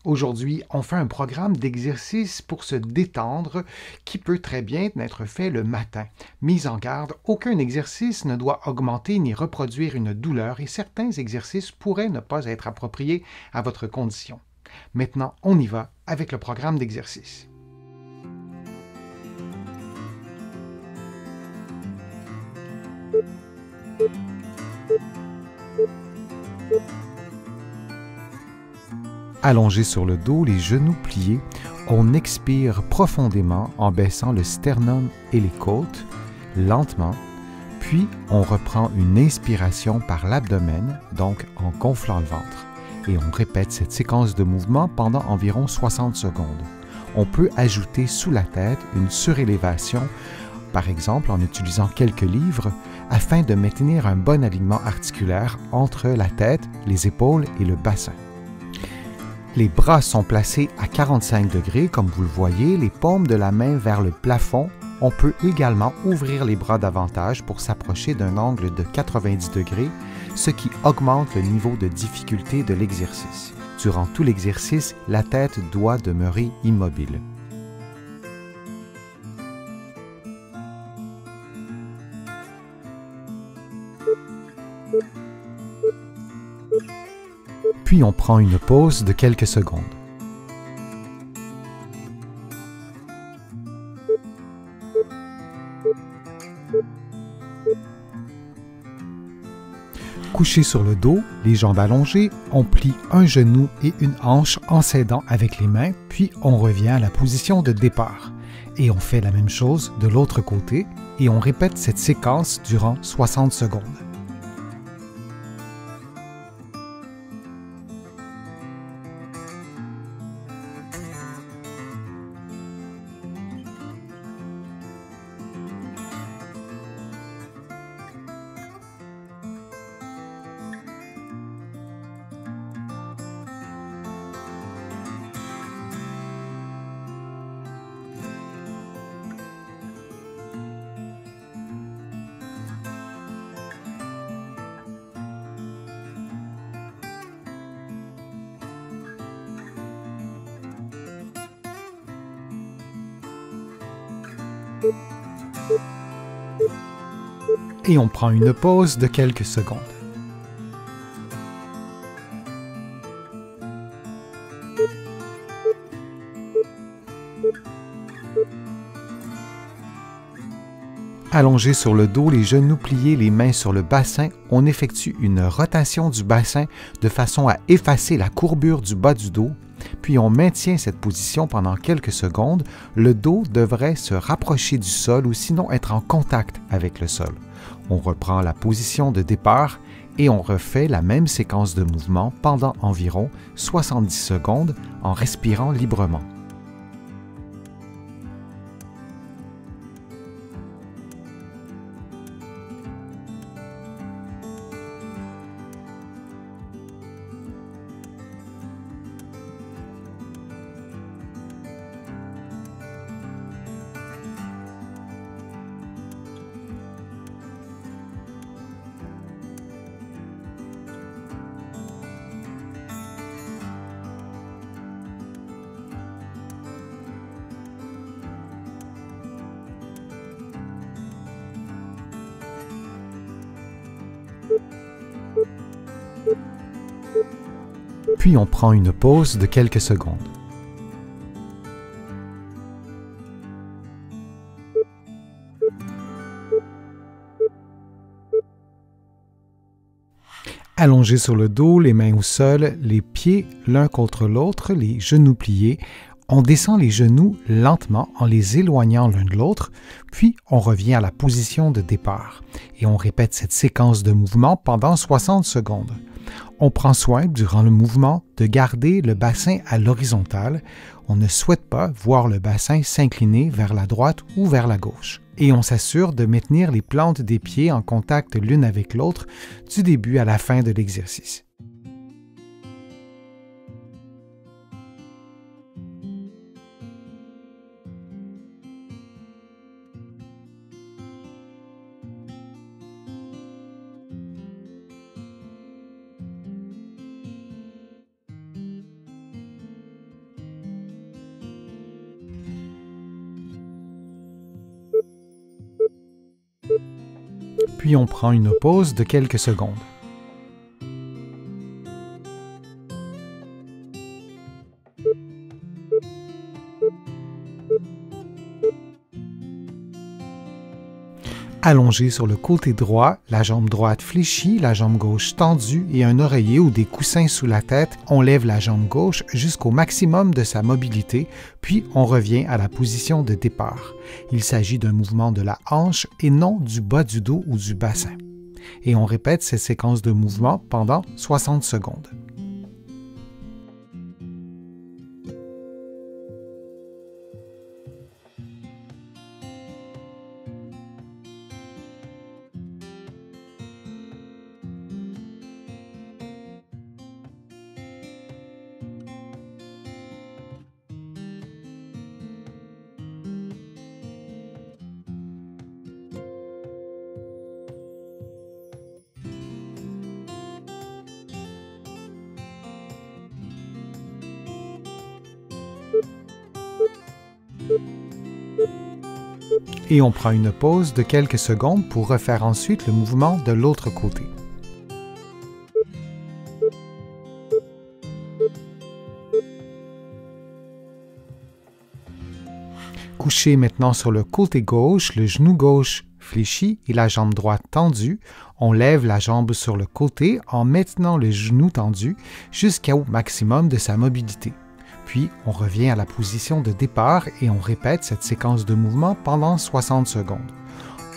Aujourd'hui, on fait un programme d'exercice pour se détendre qui peut très bien être fait le matin. Mise en garde, aucun exercice ne doit augmenter ni reproduire une douleur et certains exercices pourraient ne pas être appropriés à votre condition. Maintenant, on y va avec le programme d'exercice. Allongé sur le dos, les genoux pliés, on expire profondément en baissant le sternum et les côtes, lentement, puis on reprend une inspiration par l'abdomen, donc en gonflant le ventre. Et on répète cette séquence de mouvements pendant environ 60 secondes. On peut ajouter sous la tête une surélévation, par exemple en utilisant quelques livres, afin de maintenir un bon alignement articulaire entre la tête, les épaules et le bassin. Les bras sont placés à 45 degrés, comme vous le voyez, les paumes de la main vers le plafond. On peut également ouvrir les bras davantage pour s'approcher d'un angle de 90 degrés, ce qui augmente le niveau de difficulté de l'exercice. Durant tout l'exercice, la tête doit demeurer immobile. Puis on prend une pause de quelques secondes. Couché sur le dos, les jambes allongées, on plie un genou et une hanche en s'aidant avec les mains, puis on revient à la position de départ. Et on fait la même chose de l'autre côté et on répète cette séquence durant 60 secondes. Et on prend une pause de quelques secondes. Allongé sur le dos, les genoux pliés, les mains sur le bassin, on effectue une rotation du bassin de façon à effacer la courbure du bas du dos, puis on maintient cette position pendant quelques secondes. Le dos devrait se rapprocher du sol ou sinon être en contact avec le sol. On reprend la position de départ et on refait la même séquence de mouvements pendant environ 70 secondes en respirant librement. Puis on prend une pause de quelques secondes. Allongé sur le dos, les mains au sol, les pieds l'un contre l'autre, les genoux pliés, on descend les genoux lentement en les éloignant l'un de l'autre, puis on revient à la position de départ et on répète cette séquence de mouvements pendant 60 secondes. On prend soin, durant le mouvement, de garder le bassin à l'horizontale. On ne souhaite pas voir le bassin s'incliner vers la droite ou vers la gauche. Et on s'assure de maintenir les plantes des pieds en contact l'une avec l'autre du début à la fin de l'exercice. Puis on prend une pause de quelques secondes. Allongé sur le côté droit, la jambe droite fléchie, la jambe gauche tendue et un oreiller ou des coussins sous la tête, on lève la jambe gauche jusqu'au maximum de sa mobilité, puis on revient à la position de départ. Il s'agit d'un mouvement de la hanche et non du bas du dos ou du bassin. Et on répète cette séquence de mouvements pendant 60 secondes. Et on prend une pause de quelques secondes pour refaire ensuite le mouvement de l'autre côté. Couché maintenant sur le côté gauche, le genou gauche fléchi et la jambe droite tendue, on lève la jambe sur le côté en maintenant le genou tendu jusqu'au maximum de sa mobilité. Puis, on revient à la position de départ et on répète cette séquence de mouvement pendant 60 secondes.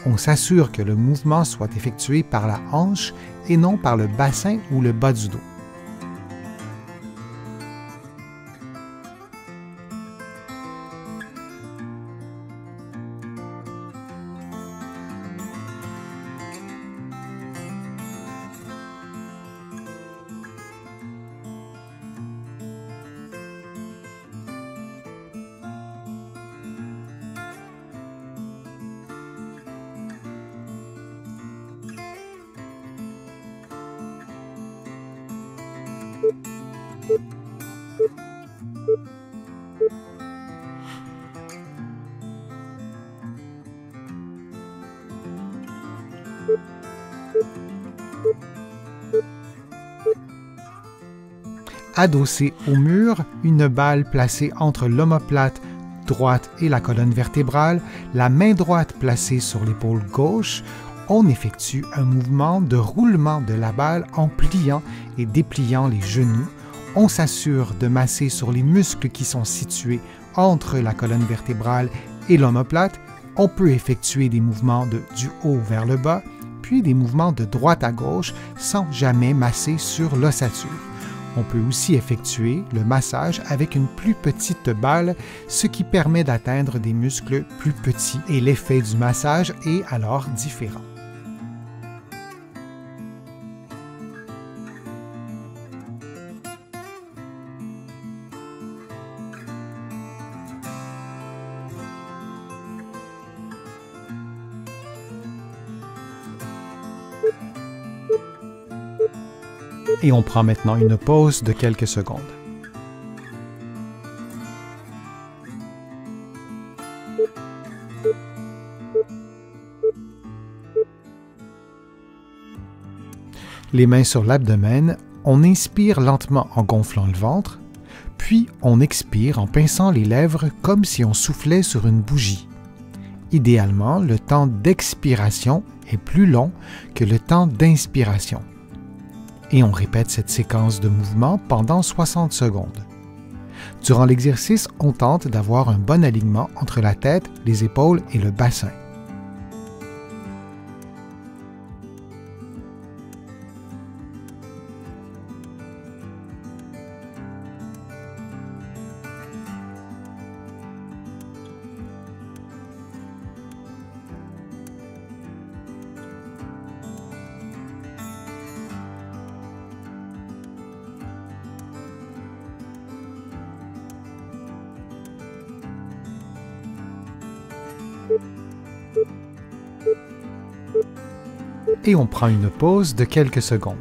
On s'assure que le mouvement soit effectué par la hanche et non par le bassin ou le bas du dos. Adossé au mur, une balle placée entre l'omoplate droite et la colonne vertébrale, la main droite placée sur l'épaule gauche, on effectue un mouvement de roulement de la balle en pliant et dépliant les genoux. On s'assure de masser sur les muscles qui sont situés entre la colonne vertébrale et l'omoplate. On peut effectuer des mouvements du haut vers le bas, puis des mouvements de droite à gauche sans jamais masser sur l'ossature. On peut aussi effectuer le massage avec une plus petite balle, ce qui permet d'atteindre des muscles plus petits et l'effet du massage est alors différent. Et on prend maintenant une pause de quelques secondes. Les mains sur l'abdomen, on inspire lentement en gonflant le ventre, puis on expire en pinçant les lèvres comme si on soufflait sur une bougie. Idéalement, le temps d'expiration est plus long que le temps d'inspiration. Et on répète cette séquence de mouvements pendant 60 secondes. Durant l'exercice, on tente d'avoir un bon alignement entre la tête, les épaules et le bassin. Et on prend une pause de quelques secondes.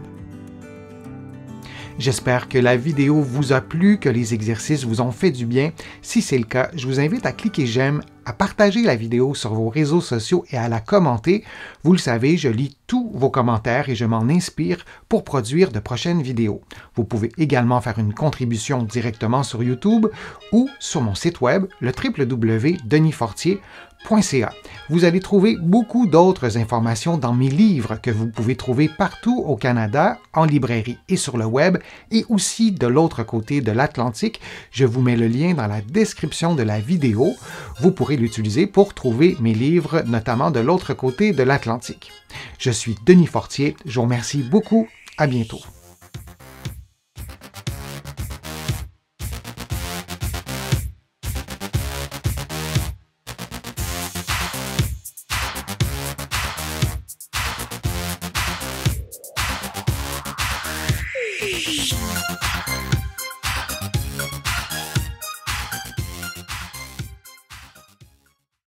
J'espère que la vidéo vous a plu, que les exercices vous ont fait du bien. Si c'est le cas, je vous invite à cliquer j'aime, à partager la vidéo sur vos réseaux sociaux et à la commenter. Vous le savez, je lis tous vos commentaires et je m'en inspire pour produire de prochaines vidéos. Vous pouvez également faire une contribution directement sur YouTube ou sur mon site web, le www.denisfortier.ca. Vous allez trouver beaucoup d'autres informations dans mes livres que vous pouvez trouver partout au Canada, en librairie et sur le web, et aussi de l'autre côté de l'Atlantique. Je vous mets le lien dans la description de la vidéo. Vous pourrez l'utiliser pour trouver mes livres, notamment de l'autre côté de l'Atlantique. Je suis Denis Fortier. Je vous remercie beaucoup. À bientôt.